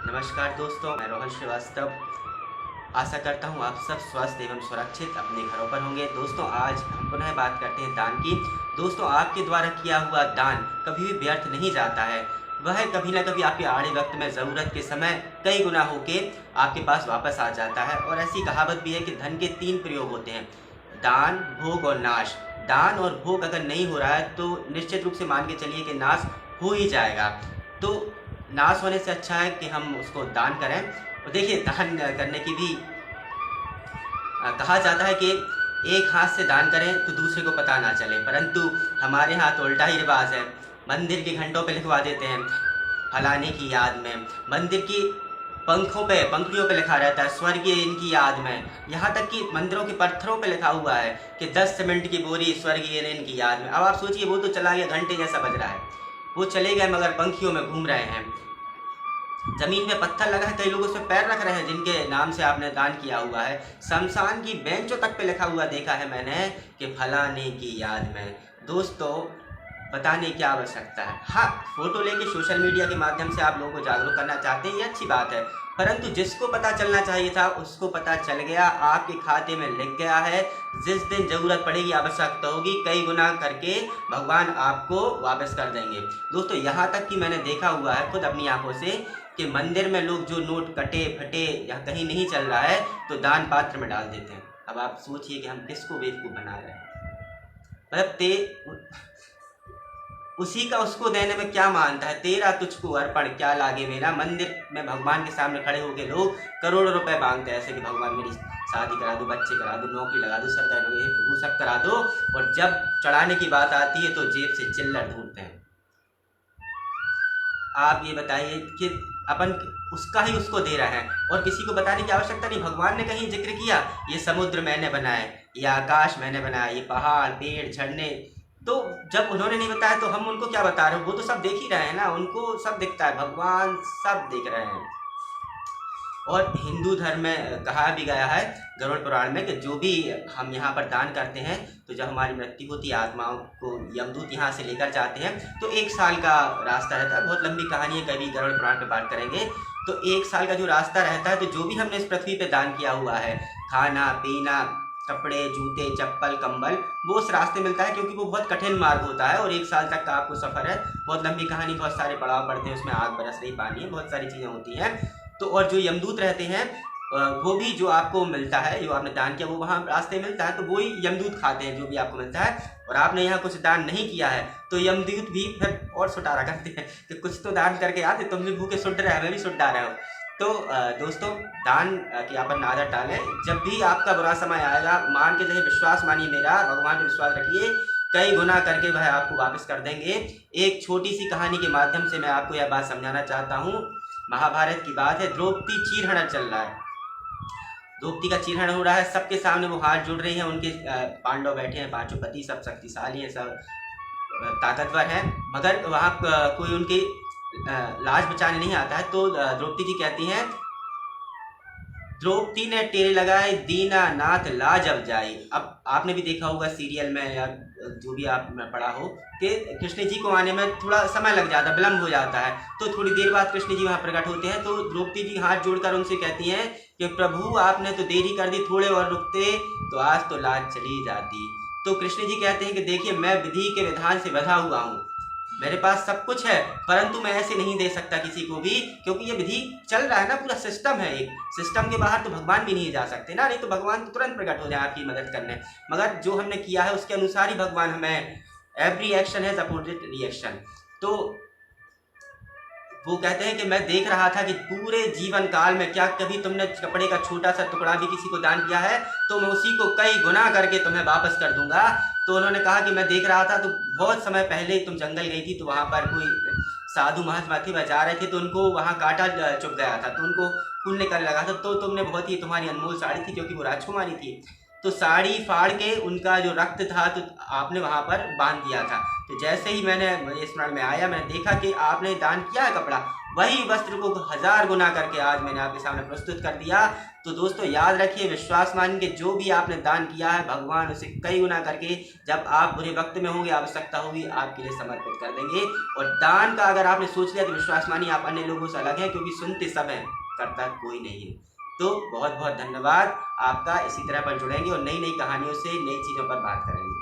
नमस्कार दोस्तों, मैं रोहन श्रीवास्तव। आशा करता हूँ आप सब स्वस्थ एवं सुरक्षित अपने घरों पर होंगे। दोस्तों, आज हम पुनः बात करते हैं दान की। दोस्तों, आपके द्वारा किया हुआ दान कभी भी व्यर्थ नहीं जाता है। वह कभी ना कभी आपके आड़े वक्त में ज़रूरत के समय कई गुना होके आपके पास वापस आ जाता है। और ऐसी कहावत भी है कि धन के 3 प्रयोग होते हैं: दान, भोग और नाश। दान और भोग अगर नहीं हो रहा है तो निश्चित रूप से मान के चलिए कि नाश हो ही जाएगा। तो नाश होने से अच्छा है कि हम उसको दान करें। और देखिए, दान करने की भी कहा जाता है कि एक हाथ से दान करें तो दूसरे को पता ना चले, परंतु हमारे यहाँ तो उल्टा ही रिवाज है। मंदिर के घंटों पे लिखवा देते हैं फलाने की याद में, मंदिर की पंखुड़ियों पे लिखा रहता है स्वर्गीय इनकी याद में। यहाँ तक कि मंदिरों के पत्थरों पे लिखा हुआ है कि 10 सीमेंट की बोरी स्वर्गीय इनकी याद में। अब आप सोचिए, वो तो चला गया, घंटे जैसा बज रहा है, वो चले गए मगर पंखियों में घूम रहे हैं। जमीन में पत्थर लगा है, कई लोग उस पर पैर रख रहे हैं जिनके नाम से आपने दान किया हुआ है। शमशान की बेंचों तक पे लिखा हुआ देखा है मैंने कि फलाने की याद में। दोस्तों, बताने की क्या आवश्यकता है। हाँ, फोटो लेके सोशल मीडिया के माध्यम से आप लोगों को जागरूक करना चाहते हैं, ये अच्छी बात है, परंतु जिसको पता चलना चाहिए था उसको पता चल गया, आपके खाते में लिख गया है। जिस दिन जरूरत पड़ेगी, आवश्यकता होगी, कई गुना करके भगवान आपको वापस कर देंगे। दोस्तों, यहाँ तक कि मैंने देखा हुआ है खुद अपनी आंखों से कि मंदिर में लोग जो नोट कटे फटे या कहीं नहीं चल रहा है तो दान पात्र में डाल देते हैं। अब आप सोचिए कि हम किसको बेवकूफ़ बना रहे हैं। मतलब उसी का उसको देने में क्या मानता है। तेरा तुझको अर्पण क्या लागे मेरा। मंदिर में भगवान के सामने खड़े होकर लोग करोड़ों रुपए मांगते हैं, ऐसे कि भगवान मेरी शादी करा दो, बच्चे करा दो, नौकरी लगा दो, सरकारी नौकरी, प्रभु सब करा दो। और जब चढ़ाने की बात आती है तो जेब से चिल्लर ढूंढते हैं। आप ये बताइए कि अपन उसका ही उसको दे रहे हैं और किसी को बताने की आवश्यकता नहीं। भगवान ने कहीं जिक्र किया ये समुद्र मैंने बनाए, ये आकाश मैंने बनाया, ये पहाड़ पेड़ झरने। तो जब उन्होंने नहीं बताया तो हम उनको क्या बता रहे हो। वो तो सब देख ही रहे हैं ना, उनको सब दिखता है, भगवान सब देख रहे हैं। और हिंदू धर्म में कहा भी गया है गरुड़ पुराण में कि जो भी हम यहाँ पर दान करते हैं तो जब हमारी मृत्यु होती है, आत्माओं को यमदूत यहाँ से लेकर जाते हैं तो 1 साल का रास्ता रहता है। बहुत लंबी कहानी है, कभी गरुड़ पुराण पे बात करेंगे। तो 1 साल का जो रास्ता रहता है, तो जो भी हमने इस पृथ्वी पे दान किया हुआ है, खाना पीना, कपड़े जूते चप्पल कंबल, वो उस रास्ते मिलता है, क्योंकि वो बहुत कठिन मार्ग होता है और 1 साल तक का आपको सफ़र है। बहुत लंबी कहानी, बहुत सारे पड़ाव पड़ते हैं उसमें, आग बरस रही, पानी है, बहुत सारी चीज़ें होती हैं। तो और जो यमदूत रहते हैं वो भी जो आपको मिलता है, जो आपने दान किया वो वहाँ रास्ते मिलता है, तो वही यमदूत खाते हैं जो भी आपको मिलता है। और आपने यहाँ कुछ दान नहीं किया है तो यमदूत भी फिर और सुटारा करते हैं कि कुछ तो दान करके आते, तुम भी भूखे सुट रहे हैं, हमें भी सुटा रहे हो। तो दोस्तों, दान की अपन आदत डालें। जब भी आपका बुरा समय आएगा, मान के चलिए, विश्वास मानिए मेरा, भगवान पे विश्वास रखिए, कई गुना करके वह आपको वापस कर देंगे। एक छोटी सी कहानी के माध्यम से मैं आपको यह बात समझाना चाहता हूँ। महाभारत की बात है, द्रौपदी चीरहरण चल रहा है, द्रौपदी का चीरहरण हो रहा है, सबके सामने वो हाथ जोड़ रही हैं। उनके पांडव बैठे हैं, 5 पति, सब शक्तिशाली हैं, सब ताकतवर हैं, मगर वहाँ कोई उनकी लाज बचाने नहीं आता है। तो द्रौपदी जी कहती हैं, द्रौपदी ने टेरे लगाए दीनानाथ लाज अब जाई। अब आपने भी देखा होगा सीरियल में या जो भी आपने पढ़ा हो कि कृष्ण जी को आने में थोड़ा समय लग जाता है, विलम्ब हो जाता है, तो थोड़ी देर बाद कृष्ण जी वहाँ प्रकट होते हैं। तो द्रौपदी जी हाथ जोड़कर उनसे कहती हैं कि प्रभु आपने तो देरी कर दी, थोड़े और रुकते तो आज तो लाज चली जाती। तो कृष्ण जी कहते हैं कि देखिए, मैं विधि के विधान से बंधा हुआ हूँ, मेरे पास सब कुछ है, परंतु मैं ऐसे नहीं दे सकता किसी को भी, क्योंकि ये विधि चल रहा है ना, पूरा सिस्टम है, एक सिस्टम के बाहर तो भगवान भी नहीं जा सकते ना, नहीं तो भगवान तो तुरंत प्रकट हो जाए आपकी मदद करने। मगर जो हमने किया है उसके अनुसार ही भगवान हमें, every action has opposite reaction. तो वो कहते हैं कि मैं देख रहा था कि पूरे जीवन काल में क्या कभी तुमने कपड़े का छोटा सा टुकड़ा भी किसी को दान किया है, तो मैं उसी को कई गुना करके तुम्हें वापस कर दूंगा। तो उन्होंने कहा कि मैं देख रहा था, तो बहुत समय पहले तुम जंगल गई थी, तो वहाँ पर कोई साधु महात्मा थे, बचा रहे थे, तो उनको वहाँ कांटा चुभ गया था, तो उनको खून निकलने लगा था, तो तुमने बहुत ही, तुम्हारी अनमोल साड़ी थी क्योंकि वो राजकुमारी थी, तो साड़ी फाड़ के उनका जो रक्त था तो आपने वहाँ पर बांध दिया था। तो जैसे ही मैंने स्मरण में आया, मैंने देखा कि आपने दान किया है कपड़ा, वही वस्त्र को 1000 गुना करके आज मैंने आपके सामने प्रस्तुत कर दिया। तो दोस्तों याद रखिए, विश्वास मान के जो भी आपने दान किया है, भगवान उसे कई गुना करके जब आप बुरे वक्त में होंगे, आवश्यकता होगी, आपके लिए समर्पित कर देंगे। और दान का अगर आपने सोच लिया तो विश्वास मानिए आप अन्य लोगों से अलग हैं, क्योंकि सुनते सब हैं, करता कोई नहीं है। तो बहुत बहुत धन्यवाद आपका। इसी तरह पर जुड़ेंगे और नई नई कहानियों से, नई चीज़ों पर बात करेंगे।